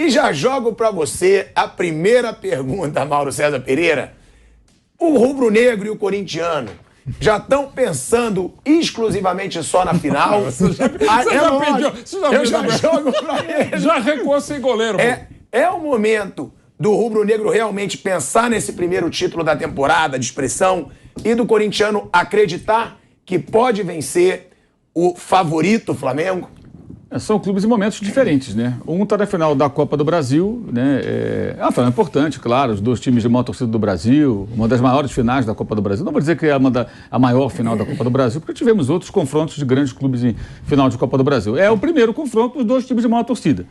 E já jogo para você a primeira pergunta, Mauro César Pereira. O rubro-negro e o corintiano já estão pensando exclusivamente só na final? Você já jogo para ele. Já recuou sem goleiro. É o momento do rubro-negro realmente pensar nesse primeiro título da temporada de expressão e do corintiano acreditar que pode vencer o favorito Flamengo? São clubes em momentos diferentes, né? Um está na final da Copa do Brasil, né? É uma final importante, claro, os dois times de maior torcida do Brasil, uma das maiores finais da Copa do Brasil. Não vou dizer que é a maior final da Copa do Brasil, porque tivemos outros confrontos de grandes clubes em final de Copa do Brasil. É o primeiro confronto dos dois times de maior torcida.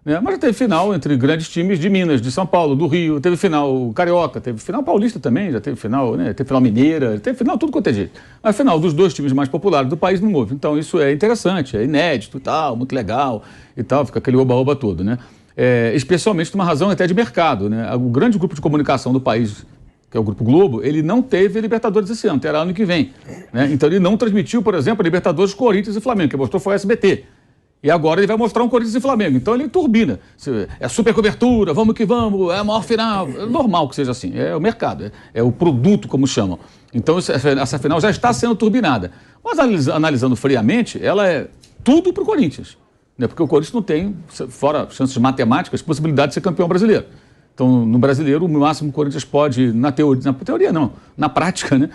Mas já teve final entre grandes times de Minas, de São Paulo, do Rio, teve final carioca, teve final paulista também, já teve final, né? Teve final mineira, teve final tudo quanto é jeito. Mas final dos dois times mais populares do país não houve. Então isso é interessante, é inédito e tal, muito legal e tal, fica aquele oba-oba todo, né? Especialmente por uma razão até de mercado, né? O grande grupo de comunicação do país, que é o Grupo Globo, ele não teve Libertadores esse ano, terá ano que vem, né? Então ele não transmitiu, por exemplo, a Libertadores, Corinthians e Flamengo, que mostrou foi o SBT. E agora ele vai mostrar um Corinthians e Flamengo. Então ele turbina. É super cobertura, vamos que vamos, é a maior final. É normal que seja assim. É o mercado, é o produto, como chamam. Então essa final já está sendo turbinada. Mas analisando friamente, ela é tudo para o Corinthians. Né? Porque o Corinthians não tem, fora chances matemáticas, possibilidade de ser campeão brasileiro. Então, no brasileiro, o máximo que o Corinthians pode, na teoria não, na prática, né,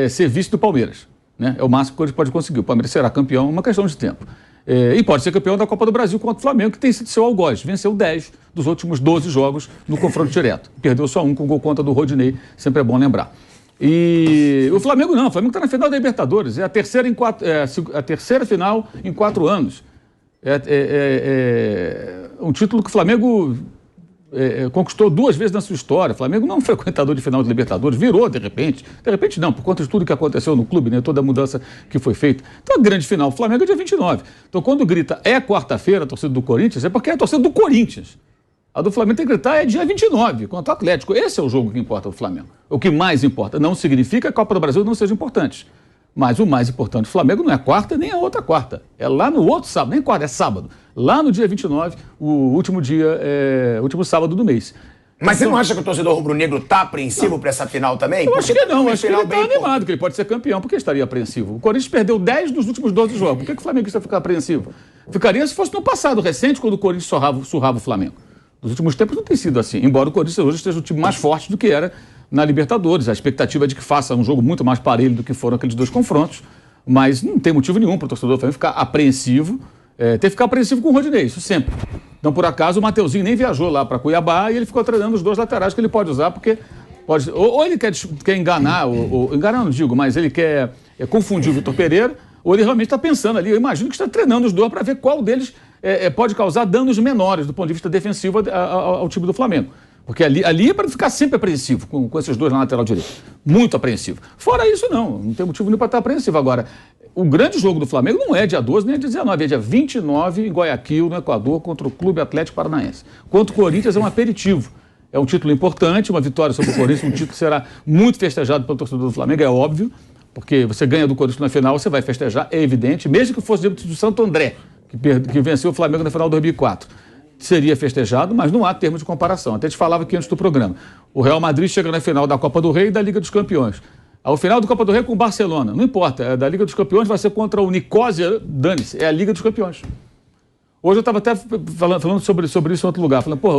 ser vice do Palmeiras. Né? É o máximo que o Corinthians pode conseguir. O Palmeiras será campeão, uma questão de tempo. E pode ser campeão da Copa do Brasil contra o Flamengo, que tem sido seu algoz. Venceu 10 dos últimos 12 jogos no confronto direto. Perdeu só um com gol contra do Rodinei, sempre é bom lembrar. E o Flamengo não, o Flamengo está na final da Libertadores. É a terceira final em 4 anos. Um título que o Flamengo conquistou 2 vezes na sua história. O Flamengo não é um frequentador de final de Libertadores, virou de repente não, por conta de tudo que aconteceu no clube, né, toda a mudança que foi feita. Então a grande final, o Flamengo é dia 29. Então quando grita quarta-feira a torcida do Corinthians, é porque é a torcida do Corinthians. A do Flamengo tem que gritar dia 29, contra o Atlético. Esse é o jogo que importa o Flamengo. O que mais importa. Não significa que a Copa do Brasil não seja importante. Mas o mais importante do Flamengo não é quarta nem a outra quarta. É lá no outro sábado, nem quarta, é sábado. Lá no dia 29, o último sábado do mês. Mas você não acha que o torcedor rubro-negro está apreensivo para essa final também? Eu acho que não, acho que ele está animado, que ele pode ser campeão. Por que estaria apreensivo? O Corinthians perdeu 10 dos últimos 12 jogos. Por que o Flamengo ia ficar apreensivo? Ficaria se fosse no passado recente, quando o Corinthians surrava o Flamengo. Nos últimos tempos não tem sido assim, embora o Corinthians hoje esteja um time mais forte do que era na Libertadores. A expectativa é de que faça um jogo muito mais parelho do que foram aqueles 2 confrontos, mas não tem motivo nenhum para o torcedor do Flamengo ficar apreensivo. Tem que ficar apreensivo com o Rodinei, isso sempre. Então, por acaso, o Mateuzinho nem viajou lá para Cuiabá e ele ficou treinando os 2 laterais que ele pode usar, porque pode, ou ele quer enganar, ou enganar não digo, mas ele quer confundir o Vitor Pereira, ou ele realmente está pensando ali. Eu imagino que está treinando os 2 para ver qual deles pode causar danos menores do ponto de vista defensivo ao time do Flamengo. Porque ali é para ficar sempre apreensivo com esses 2 na lateral direita. Muito apreensivo. Fora isso, não tem motivo nenhum para estar apreensivo. Agora, o grande jogo do Flamengo não é dia 12 nem dia 19, é dia 29 em Guayaquil, no Equador, contra o Clube Atlético Paranaense. Contra o Corinthians é um aperitivo. É um título importante, uma vitória sobre o Corinthians, um título que será muito festejado pelo torcedor do Flamengo, é óbvio, porque você ganha do Corinthians na final, você vai festejar, é evidente, mesmo que fosse diante do Santo André, que venceu o Flamengo na final de 2004. Seria festejado, mas não há termo de comparação. Até te falava aqui antes do programa. O Real Madrid chega na final da Copa do Rei e da Liga dos Campeões. Ao final da Copa do Rei com o Barcelona. Não importa, da Liga dos Campeões vai ser contra o Nicosia, dane-se, é a Liga dos Campeões. Hoje eu estava até falando sobre isso em outro lugar. Falando, porra,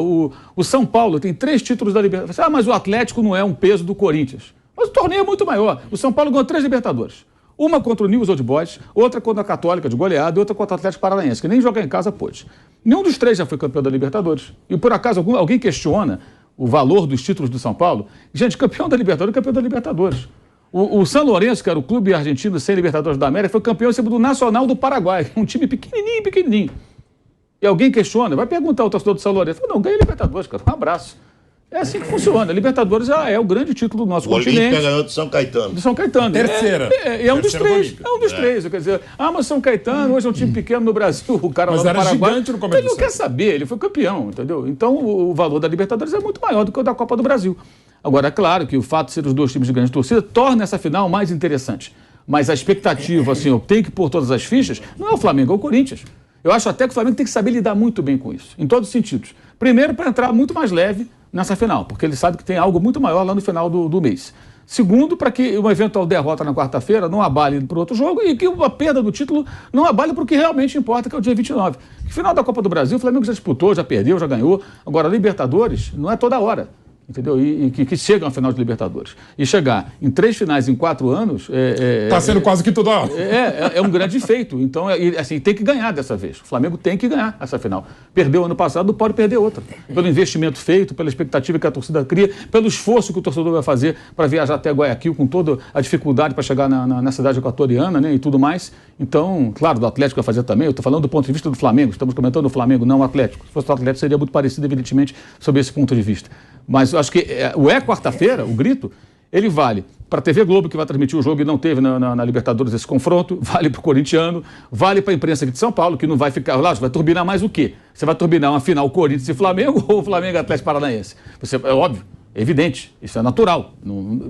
o São Paulo tem 3 títulos da Libertadores. Mas o Atlético não é um peso do Corinthians. Mas o torneio é muito maior. O São Paulo ganhou 3 Libertadores. Uma contra o Newell's Old Boys, outra contra a Católica de goleada e outra contra o Atlético Paranaense, que nem jogar em casa pôde. Nenhum dos 3 já foi campeão da Libertadores. E por acaso alguém questiona o valor dos títulos do São Paulo? Gente, campeão da Libertadores é campeão da Libertadores. O São Lourenço, que era o clube argentino sem Libertadores da América, foi campeão em cima do Nacional do Paraguai, um time pequenininho. E alguém questiona, vai perguntar ao torcedor do São Lourenço. Não, ganha Libertadores, cara, um abraço. É assim que funciona. A Libertadores já é o grande título do nosso continente. O Olímpia ganhou do São Caetano. Do São Caetano. Terceira. É um dos 3. É um dos 3. Quer dizer, mas São Caetano hoje é um time pequeno no Brasil. O cara mas lá no Paraguai. Gigante no começo então ele não quer saber, ele foi campeão, entendeu? Então o valor da Libertadores é muito maior do que o da Copa do Brasil. Agora, é claro que o fato de ser os 2 times de grande torcida torna essa final mais interessante. Mas a expectativa, assim, eu tenho que pôr todas as fichas, não é o Flamengo, é o Corinthians. Eu acho até que o Flamengo tem que saber lidar muito bem com isso, em todos os sentidos. Primeiro, para entrar muito mais leve nessa final, porque ele sabe que tem algo muito maior lá no final do mês. Segundo, para que uma eventual derrota na quarta-feira não abale para o outro jogo e que a perda do título não abale para o que realmente importa, que é o dia 29. No final da Copa do Brasil, o Flamengo já disputou, já perdeu, já ganhou. Agora, a Libertadores não é toda hora. Entendeu? E que chegam à final de Libertadores. E chegar em 3 finais em 4 anos... Está sendo quase que toda hora. É um grande feito. Então, assim, tem que ganhar dessa vez. O Flamengo tem que ganhar essa final. Perdeu ano passado, não pode perder outra. Pelo investimento feito, pela expectativa que a torcida cria, pelo esforço que o torcedor vai fazer para viajar até Guayaquil com toda a dificuldade para chegar na cidade equatoriana, né, e tudo mais. Então, claro, do Atlético vai fazer também. Eu estou falando do ponto de vista do Flamengo. Estamos comentando o Flamengo, não o Atlético. Se fosse o Atlético, seria muito parecido, evidentemente, sob esse ponto de vista. Mas eu acho que o quarta-feira, o grito, ele vale para a TV Globo, que vai transmitir o jogo e não teve na Libertadores esse confronto, vale para o corintiano, vale para a imprensa aqui de São Paulo, que não vai ficar lá, vai turbinar mais o quê? Você vai turbinar uma final Corinthians e Flamengo ou Flamengo e Atlético Paranaense? É óbvio, é evidente, isso é natural.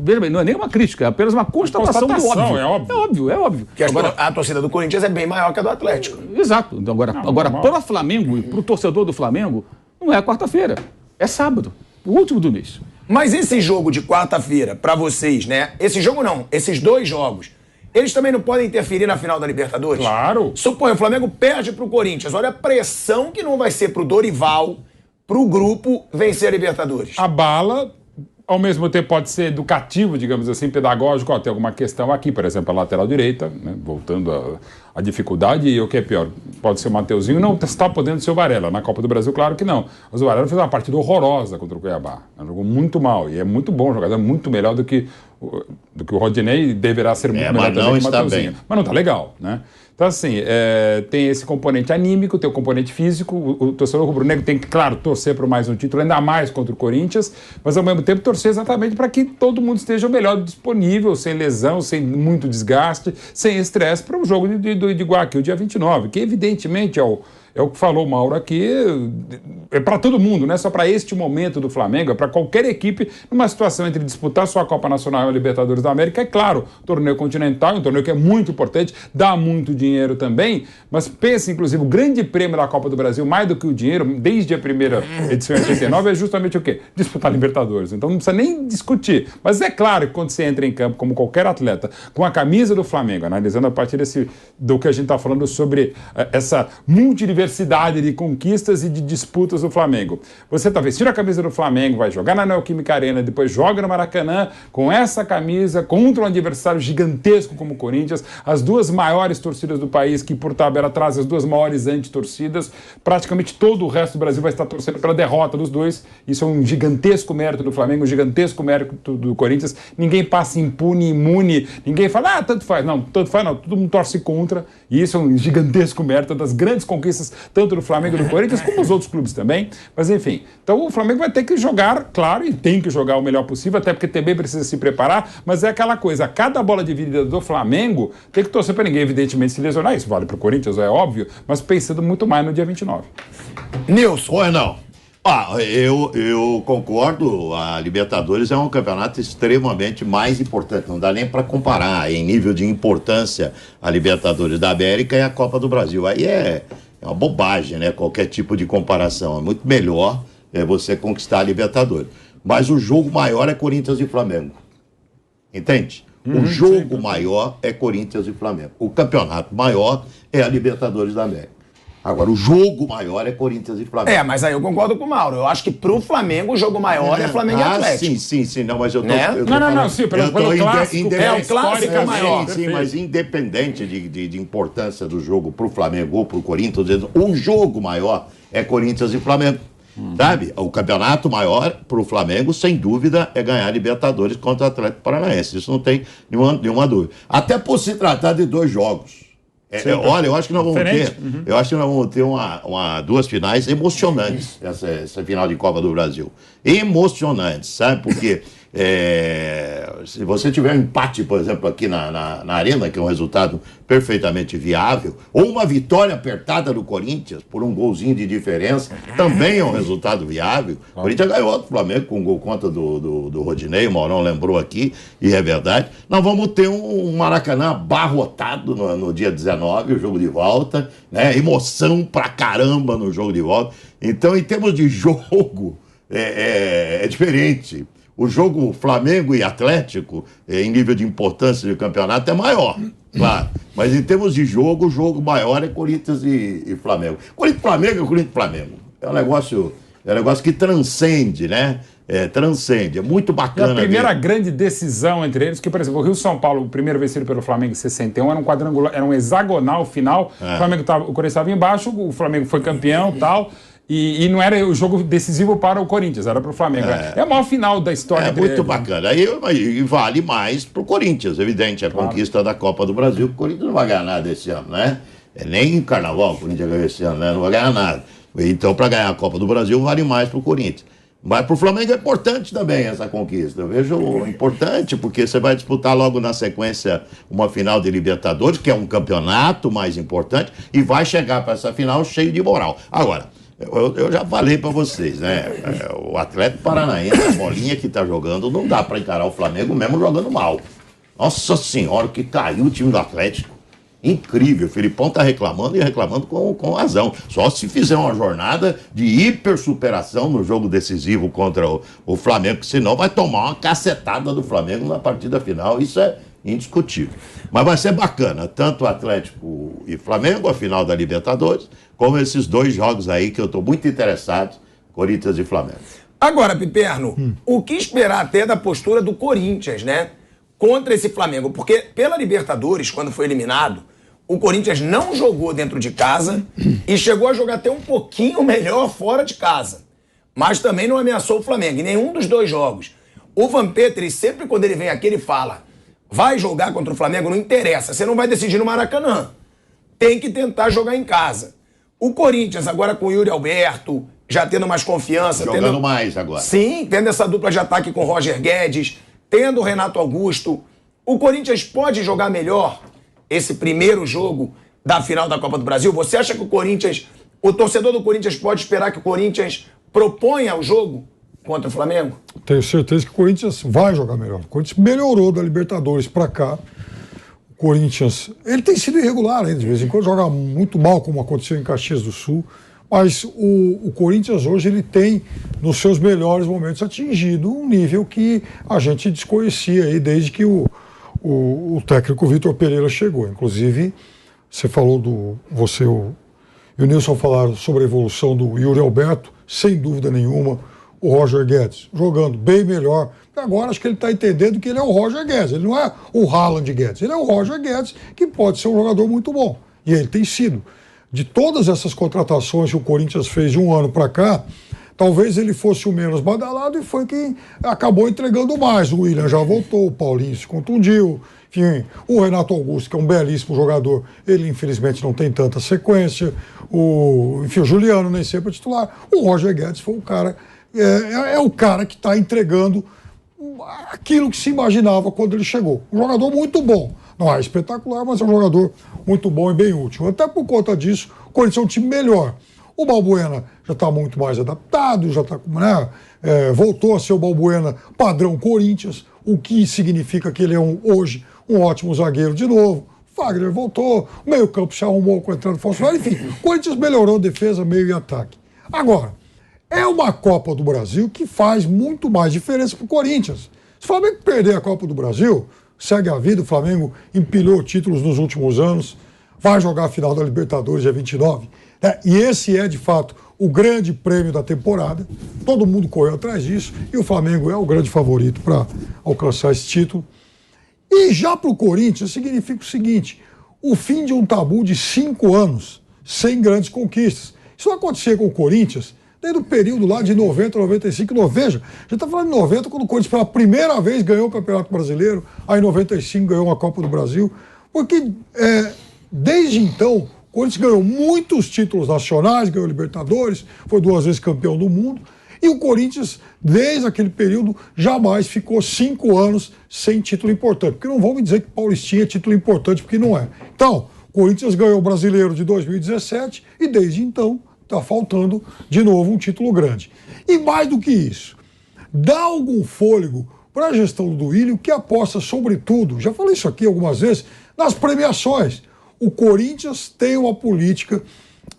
Veja bem, não é nem uma crítica, é apenas uma constatação do óbvio. É óbvio. Que agora, a torcida do Corinthians é bem maior que a do Atlético. Exato. Então, agora para o Flamengo e para o torcedor do Flamengo, não é quarta-feira, é sábado, o último do mês. Mas esse jogo de quarta-feira, pra vocês, né? Esse jogo não, esses 2 jogos, eles também não podem interferir na final da Libertadores? Claro. Suponha, o Flamengo perde pro Corinthians. Olha a pressão que não vai ser pro Dorival, pro grupo, vencer a Libertadores. A bala, ao mesmo tempo, pode ser educativo, digamos assim, pedagógico. Ó, tem alguma questão aqui, por exemplo, a lateral direita, né? Voltando a dificuldade, e o que é pior, pode ser o Mateuzinho, não está podendo ser o Varela. Na Copa do Brasil, claro que não. Mas o Varela fez uma partida horrorosa contra o Cuiabá. Jogou muito mal, e é muito bom jogador, é muito melhor do que o Rodinei, deverá ser muito melhor também que o Mateuzinho. Mas não está legal, né? Então, assim, tem esse componente anímico, tem o componente físico. O torcedor rubro-negro tem que, claro, torcer por mais um título, ainda mais contra o Corinthians, mas, ao mesmo tempo, torcer exatamente para que todo mundo esteja o melhor disponível, sem lesão, sem muito desgaste, sem estresse, para o jogo de Guayaquil, dia 29, que, evidentemente, é o que falou o Mauro aqui, é para todo mundo, não é só para este momento do Flamengo, é para qualquer equipe numa situação entre disputar sua Copa Nacional e a Libertadores da América. É claro, torneio continental, um torneio que é muito importante, dá muito dinheiro também, mas pensa, inclusive, o grande prêmio da Copa do Brasil, mais do que o dinheiro, desde a primeira edição em 89, é justamente o quê? Disputar a Libertadores. Então não precisa nem discutir. Mas é claro que quando você entra em campo, como qualquer atleta, com a camisa do Flamengo, analisando a partir do que a gente está falando sobre essa multidiversidade de conquistas e de disputas do Flamengo. Você tá vestindo a camisa do Flamengo, vai jogar na Neoquímica Arena, depois joga no Maracanã com essa camisa contra um adversário gigantesco como o Corinthians, as 2 maiores torcidas do país, que por tabela trazem as 2 maiores antitorcidas, praticamente todo o resto do Brasil vai estar torcendo pela derrota dos 2. Isso é um gigantesco mérito do Flamengo, um gigantesco mérito do Corinthians. Ninguém passa impune, imune, ninguém fala, tanto faz. Não, tanto faz não, todo mundo torce contra, e isso é um gigantesco mérito das grandes conquistas, tanto do Flamengo e do Corinthians, como dos outros clubes também. Mas, enfim, então o Flamengo vai ter que jogar, claro, e tem que jogar o melhor possível, até porque também precisa se preparar, mas é aquela coisa, cada bola dividida do Flamengo tem que torcer para ninguém, evidentemente, se lesionar. Isso vale para o Corinthians, é óbvio, mas pensando muito mais no dia 29. Nilson. Oi, não. Eu concordo, a Libertadores é um campeonato extremamente mais importante, não dá nem para comparar em nível de importância a Libertadores da América e a Copa do Brasil. Aí é uma bobagem, né? Qualquer tipo de comparação. É muito melhor você conquistar a Libertadores. Mas o jogo maior é Corinthians e Flamengo. Entende? O jogo maior é Corinthians e Flamengo. O campeonato maior é a Libertadores da América. Agora, o jogo maior é Corinthians e Flamengo. Mas aí eu concordo com o Mauro. Eu acho que pro Flamengo o jogo maior é Flamengo e Atlético. Sim. Não, mas eu tô... Né? Não, sim, pelo clássico. O clássico é maior. Sim, mas independente de importância do jogo pro Flamengo ou pro Corinthians, o jogo maior é Corinthians e Flamengo. Sabe? O campeonato maior pro Flamengo, sem dúvida, é ganhar Libertadores contra o Atlético Paranaense. Isso não tem nenhuma dúvida. Até por se tratar de 2 jogos. Olha, eu acho que nós vamos ter, duas finais emocionantes, essa final de Copa do Brasil. Emocionantes, sabe? Porque se você tiver um empate, por exemplo, aqui na Arena, que é um resultado perfeitamente viável, ou uma vitória apertada do Corinthians por um golzinho de diferença, também é um resultado viável. O Corinthians ganhou do Flamengo com um gol contra do Rodinei, o Maurão lembrou aqui, e é verdade. Nós vamos ter um Maracanã abarrotado no dia 19, o jogo de volta, né? Emoção pra caramba no jogo de volta. Então, em termos de jogo, é diferente. O jogo Flamengo e Atlético, em nível de importância do campeonato, é maior, claro. Mas em termos de jogo, o jogo maior é Corinthians e Flamengo. Corinthians-Flamengo é Corinthians-Flamengo. É um negócio que transcende, né? Transcende. É muito bacana. E a primeira grande decisão entre eles, que, por exemplo, o Rio-São Paulo, o primeiro vencido pelo Flamengo em 61, era um quadrangular, era um hexagonal final. O Corinthians estava embaixo, o Flamengo foi campeão e tal. E não era o jogo decisivo para o Corinthians, era para o Flamengo. É a maior final da história. É muito bacana. E vale mais para o Corinthians, evidente. A conquista da Copa do Brasil, o Corinthians não vai ganhar nada esse ano, né? Nem em Carnaval o Corinthians ganhou esse ano, né? Não vai ganhar nada. Então, para ganhar a Copa do Brasil, vale mais para o Corinthians. Mas para o Flamengo é importante também essa conquista. Eu vejo importante, porque você vai disputar logo na sequência uma final de Libertadores, que é um campeonato mais importante, e vai chegar para essa final cheio de moral. Agora, eu já falei para vocês, né? O Atlético Paranaense, a bolinha que tá jogando, não dá para encarar o Flamengo mesmo jogando mal. Nossa Senhora, que caiu o time do Atlético. Incrível. O Filipão tá reclamando e reclamando com razão. Só se fizer uma jornada de hipersuperação no jogo decisivo contra o Flamengo, que senão vai tomar uma cacetada do Flamengo na partida final. Isso é indiscutível. Mas vai ser bacana, tanto o Atlético e Flamengo, a final da Libertadores, como esses dois jogos aí que eu estou muito interessado, Corinthians e Flamengo. Agora, Piperno, o que esperar até da postura do Corinthians, né? Contra esse Flamengo? Porque pela Libertadores, quando foi eliminado, o Corinthians não jogou dentro de casa e chegou a jogar até um pouquinho melhor fora de casa. Mas também não ameaçou o Flamengo em nenhum dos dois jogos. O Vampeta, sempre quando ele vem aqui, ele fala: vai jogar contra o Flamengo, não interessa, você não vai decidir no Maracanã. Tem que tentar jogar em casa. O Corinthians, agora com o Yuri Alberto, já tendo mais confiança. Jogando mais agora. Sim, tendo essa dupla de ataque com o Roger Guedes, tendo o Renato Augusto. O Corinthians pode jogar melhor esse primeiro jogo da final da Copa do Brasil? Você acha que o torcedor do Corinthians pode esperar que o Corinthians proponha o jogo contra o Flamengo? Tenho certeza que o Corinthians vai jogar melhor. O Corinthians melhorou da Libertadores para cá. O Corinthians, ele tem sido irregular ainda, de vez em quando joga muito mal, como aconteceu em Caxias do Sul. Mas o Corinthians hoje ele tem, nos seus melhores momentos, atingido um nível que a gente desconhecia aí desde que o técnico Vitor Pereira chegou. Inclusive, você falou você e o Nilson falaram sobre a evolução do Yuri Alberto, sem dúvida nenhuma. O Roger Guedes jogando bem melhor. Agora acho que ele está entendendo que ele é o Roger Guedes, ele não é o Haaland Guedes, ele é o Roger Guedes, que pode ser um jogador muito bom. E ele tem sido. De todas essas contratações que o Corinthians fez de um ano para cá, talvez ele fosse o menos badalado e foi quem acabou entregando mais. O William já voltou, o Paulinho se contundiu, enfim, o Renato Augusto, que é um belíssimo jogador, ele infelizmente não tem tanta sequência, o Juliano nem sempre é titular. O Roger Guedes foi o cara, é o cara que está entregando aquilo que se imaginava quando ele chegou. Um jogador muito bom. Não é espetacular, mas é um jogador muito bom e bem útil. Até por conta disso, o Corinthians é um time melhor. O Balbuena já está muito mais adaptado, já está, né, voltou a ser o Balbuena padrão Corinthians, o que significa que ele é hoje um ótimo zagueiro de novo. Fagner voltou, o meio-campo se arrumou com a entrada do Falso. Enfim, o Corinthians melhorou defesa, meio e ataque. Agora, é uma Copa do Brasil que faz muito mais diferença para o Corinthians. Se o Flamengo perder a Copa do Brasil, segue a vida, o Flamengo empilhou títulos nos últimos anos, vai jogar a final da Libertadores dia 29, né? E esse é, de fato, o grande prêmio da temporada. Todo mundo correu atrás disso e o Flamengo é o grande favorito para alcançar esse título. E já para o Corinthians significa o seguinte: o fim de um tabu de 5 anos sem grandes conquistas. Isso vai acontecer com o Corinthians desde o período lá de 90, 95, veja, a gente está falando de 90, quando o Corinthians pela primeira vez ganhou o Campeonato Brasileiro, aí em 95 ganhou a Copa do Brasil, porque desde então o Corinthians ganhou muitos títulos nacionais, ganhou Libertadores, foi 2 vezes campeão do mundo, E o Corinthians, desde aquele período, jamais ficou 5 anos sem título importante. Porque não vão me dizer que Paulistinha é título importante, porque não é. Então, o Corinthians ganhou o Brasileiro de 2017 e desde então está faltando de novo um título grande. E mais do que isso, dá algum fôlego para a gestão do Duílio, que aposta sobretudo, já falei isso aqui algumas vezes, nas premiações. O Corinthians tem uma política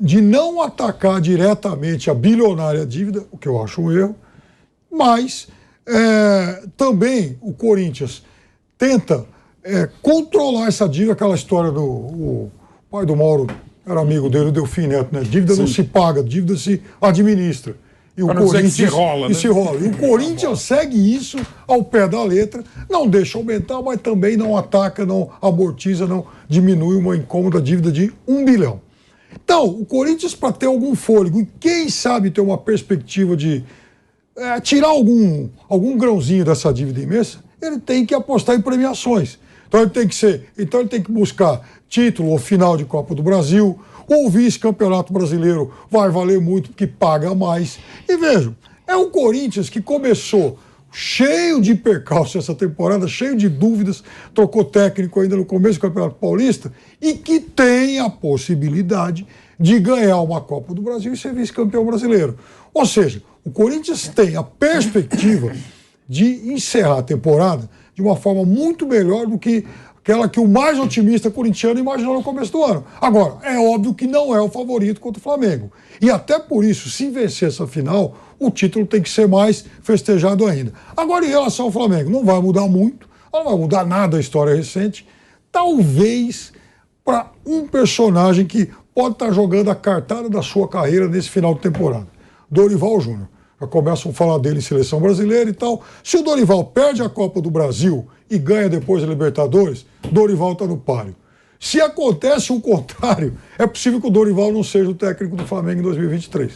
de não atacar diretamente a bilionária dívida, o que eu acho um erro, mas também o Corinthians tenta controlar essa dívida, aquela história do o pai do Mauro, era amigo dele, o Delfim Neto, né? Dívida não se paga, dívida se administra. E o Corinthians se rola, né? se rola. E o Corinthians segue isso ao pé da letra, não deixa aumentar, mas também não ataca, não amortiza, não diminui uma incômoda dívida de 1 bilhão. Então, o Corinthians, para ter algum fôlego e quem sabe ter uma perspectiva de tirar algum grãozinho dessa dívida imensa, ele tem que apostar em premiações. Então ele tem que buscar título ou final de Copa do Brasil, ou vice-campeonato brasileiro vai valer muito porque paga mais. E vejam, é um Corinthians que começou cheio de percalços essa temporada, cheio de dúvidas, trocou técnico ainda no começo do Campeonato Paulista e que tem a possibilidade de ganhar uma Copa do Brasil e ser vice-campeão brasileiro. Ou seja, o Corinthians tem a perspectiva de encerrar a temporada de uma forma muito melhor do que aquela que o mais otimista corintiano imaginou no começo do ano. Agora, é óbvio que não é o favorito contra o Flamengo. E até por isso, se vencer essa final, o título tem que ser mais festejado ainda. Agora, em relação ao Flamengo, não vai mudar muito, não vai mudar nada a história recente, talvez para um personagem que pode estar jogando a cartada da sua carreira nesse final de temporada. Dorival Júnior. Já começam a falar dele em seleção brasileira e tal. Se o Dorival perde a Copa do Brasil e ganha depois a Libertadores, Dorival está no páreo. Se acontece o contrário, é possível que o Dorival não seja o técnico do Flamengo em 2023.